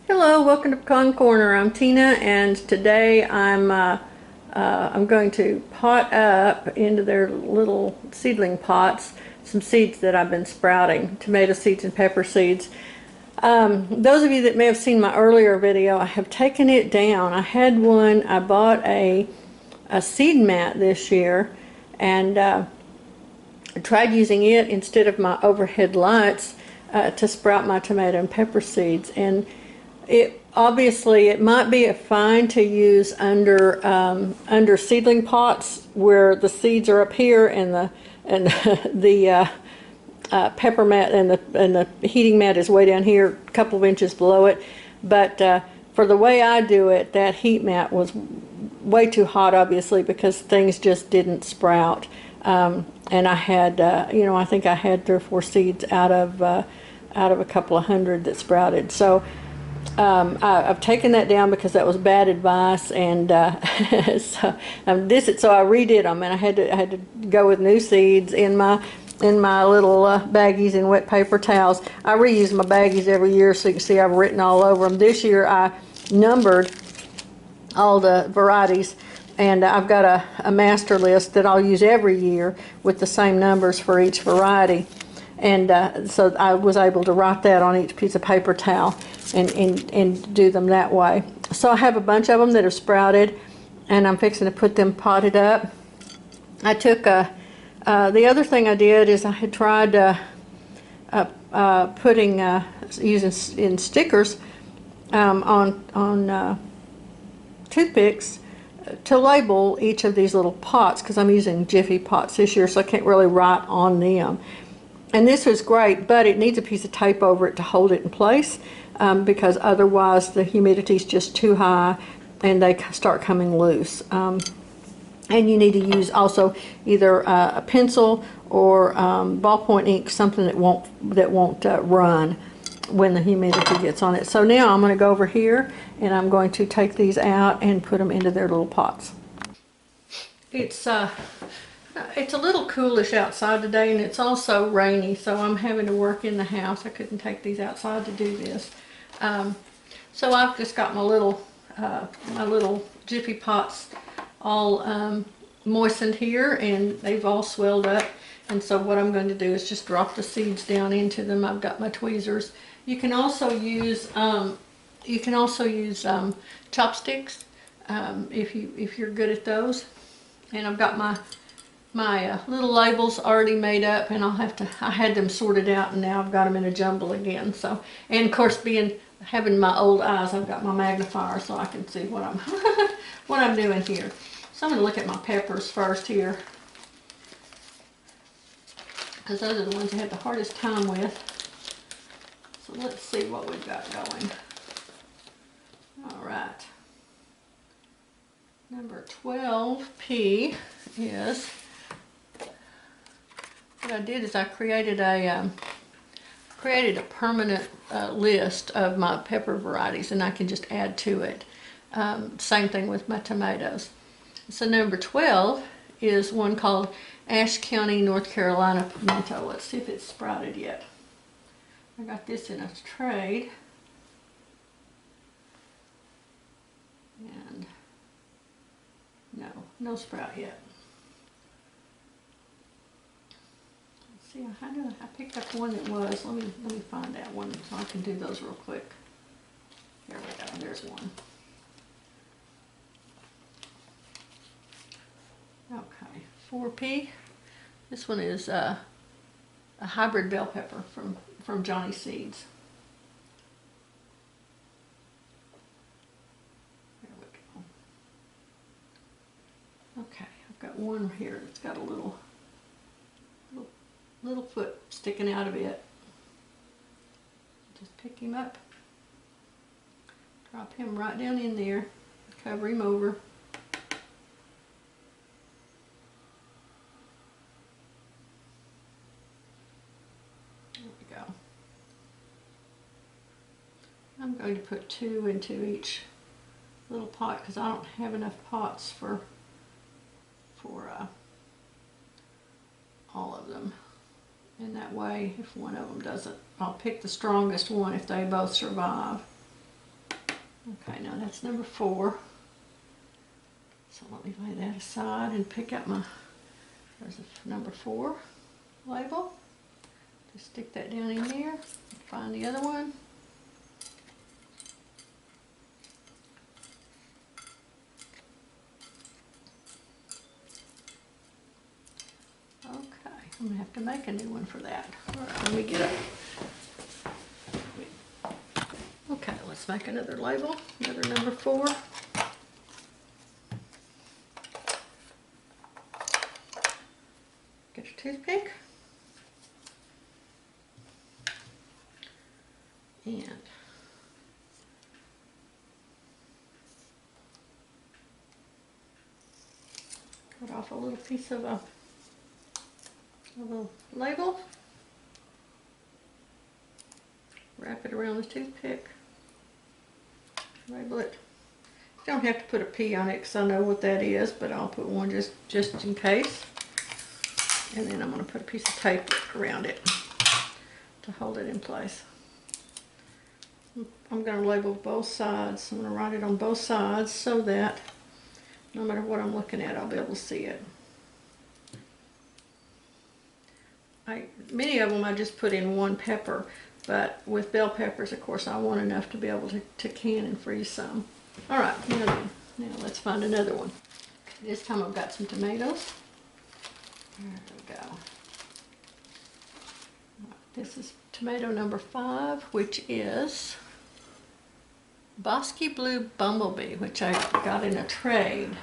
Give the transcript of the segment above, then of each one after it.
Hello, welcome to Pecan Corner. I'm Tina, and today I'm going to pot up into their little seedling pots some seeds that I've been sprouting, tomato seeds and pepper seeds. Those of you that may have seen my earlier video, I have taken it down. I had one. I bought a seed mat this year, and I tried using it instead of my overhead lights to sprout my tomato and pepper seeds. And it obviously it might be fine to use under seedling pots where the seeds are up here and the pepper mat and the heating mat is way down here, a couple of inches below it. But for the way I do it, that heat mat was way too hot, obviously, because things just didn't sprout. And I had, I think I had 3 or 4 seeds out of a couple of hundred that sprouted. So I've taken that down because that was bad advice, and so I redid them, and I had to go with new seeds in my little baggies and wet paper towels. I reuse my baggies every year, so you can see I've written all over them. This year I numbered all the varieties, and I've got a master list that I'll use every year with the same numbers for each variety. And so I was able to write that on each piece of paper towel and do them that way. So I have a bunch of them that have sprouted, and I'm fixing to put them potted up. I took the other thing I did is I had tried putting using in stickers on toothpicks to label each of these little pots, because I'm using Jiffy pots this year, so I can't really write on them. And this was great, but it needs a piece of tape over it to hold it in place, because otherwise the humidity is just too high and they start coming loose. And you need to use also either a pencil or ballpoint ink, something that won't run when the humidity gets on it. So now I'm going to go over here and I'm going to take these out and put them into their little pots. It's a little coolish outside today, and it's also rainy, so I'm having to work in the house. I couldn't take these outside to do this. So I've just got my little Jiffy pots all moistened here, and they've all swelled up. And so what I'm going to do is just drop the seeds down into them. I've got my tweezers. You can also use chopsticks if you're good at those. And I've got my little labels already made up, and I had them sorted out, and now I've got them in a jumble again. So, and of course, having my old eyes, I've got my magnifier so I can see what I'm what I'm doing here. So I'm going to look at my peppers first here, because those are the ones I had the hardest time with. So let's see what we've got going. All right. Number 12P is, what I did is I created a permanent list of my pepper varieties, and I can just add to it. Same thing with my tomatoes. So number 12 is one called Ashe County, North Carolina pimento. Let's see if it's sprouted yet. I got this in a trade. And no sprout yet. Let's see, I picked up one that was. Let me find that one so I can do those real quick. There we go. There's one. Okay, 4P. This one is a hybrid bell pepper from Johnny Seeds. There we go. Okay, I've got one here that's got a little foot sticking out of it. Just pick him up, drop him right down in there, cover him over. I'm going to put 2 into each little pot because I don't have enough pots for all of them. And that way, if one of them doesn't, I'll pick the strongest one if they both survive. Okay, now that's number 4. So let me lay that aside and pick up there's a number 4 label. Just stick that down in there, find the other one. Okay, I'm gonna have to make a new one for that. All right, let me get up. Okay, let's make another label, another number 4. Get your toothpick. And cut off a little piece of a little label. Wrap it around the toothpick. Label it. You don't have to put a P on it because I know what that is, but I'll put one just in case. And then I'm going to put a piece of tape around it to hold it in place. I'm going to label both sides. I'm going to write it on both sides so that no matter what I'm looking at, I'll be able to see it. Many of them I just put in one pepper, but with bell peppers, of course, I want enough to be able to can and freeze some. All right, now let's find another one. Okay, this time I've got some tomatoes. There we go. This is tomato number 5, which is Bosky Blue Bumblebee, which I got in a trade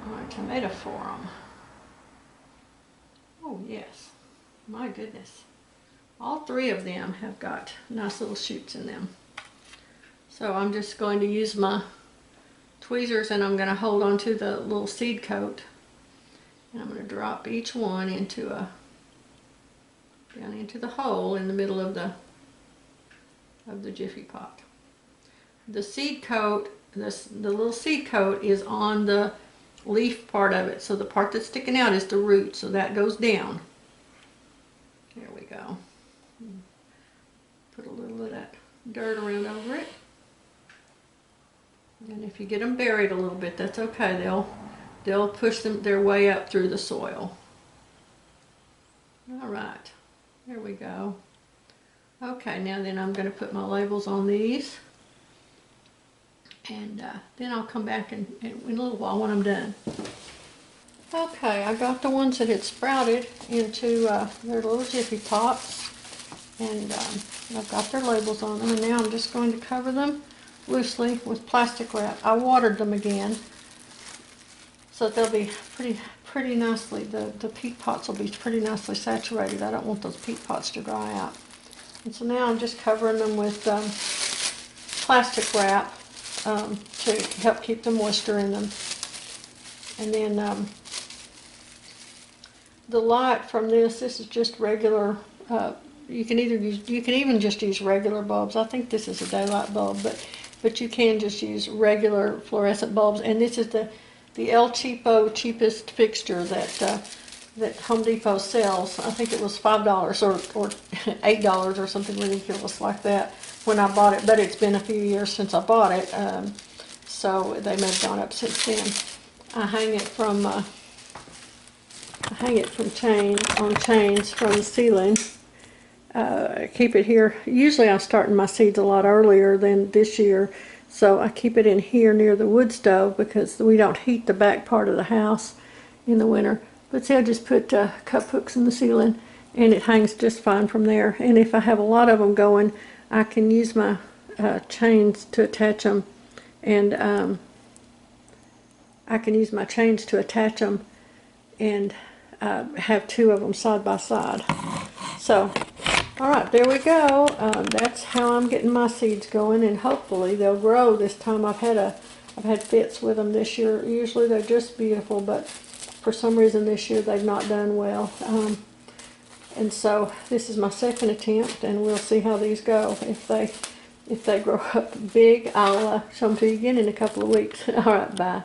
on a tomato forum. Oh yes, my goodness. All 3 of them have got nice little shoots in them. So I'm just going to use my tweezers and I'm going to hold on to the little seed coat. And I'm going to drop each one down into the hole in the middle of the Jiffy pot. The seed coat, the little seed coat is on the leaf part of it. So the part that's sticking out is the root, so that goes down. There we go. Put a little of that dirt around over it. And if you get them buried a little bit, that's okay. They'll push their way up through the soil. All right, there we go. Okay, now then I'm going to put my labels on these. And then I'll come back in a little while when I'm done. Okay, I got the ones that had sprouted into their little Jiffy pots. And I've got their labels on them. And now I'm just going to cover them loosely with plastic wrap. I watered them again, so they'll be pretty nicely, the peat pots will be pretty nicely saturated. I don't want those peat pots to dry out. And so now I'm just covering them with plastic wrap to help keep the moisture in them. And then the light from this is just regular, you can even just use regular bulbs. I think this is a daylight bulb, but you can just use regular fluorescent bulbs. And this is the El Cheapo cheapest fixture that Home Depot sells. I think it was $5 or $8 or something ridiculous like that when I bought it, but it's been a few years since I bought it, so they may have gone up since then. I hang it from chains from the ceiling. Keep it here. Usually I'm starting my seeds a lot earlier than this year, so I keep it in here near the wood stove because we don't heat the back part of the house in the winter. But see, I just put cup hooks in the ceiling and it hangs just fine from there. And if I have a lot of them going, I can use my chains to attach them, and I can use my chains to attach them and have 2 of them side by side. So, all right, there we go. That's how I'm getting my seeds going, and hopefully they'll grow this time. I've had fits with them this year. Usually they're just beautiful, but for some reason this year they've not done well. And so this is my second attempt, and we'll see how these go. If they grow up big, I'll show them to you again in a couple of weeks. All right, bye.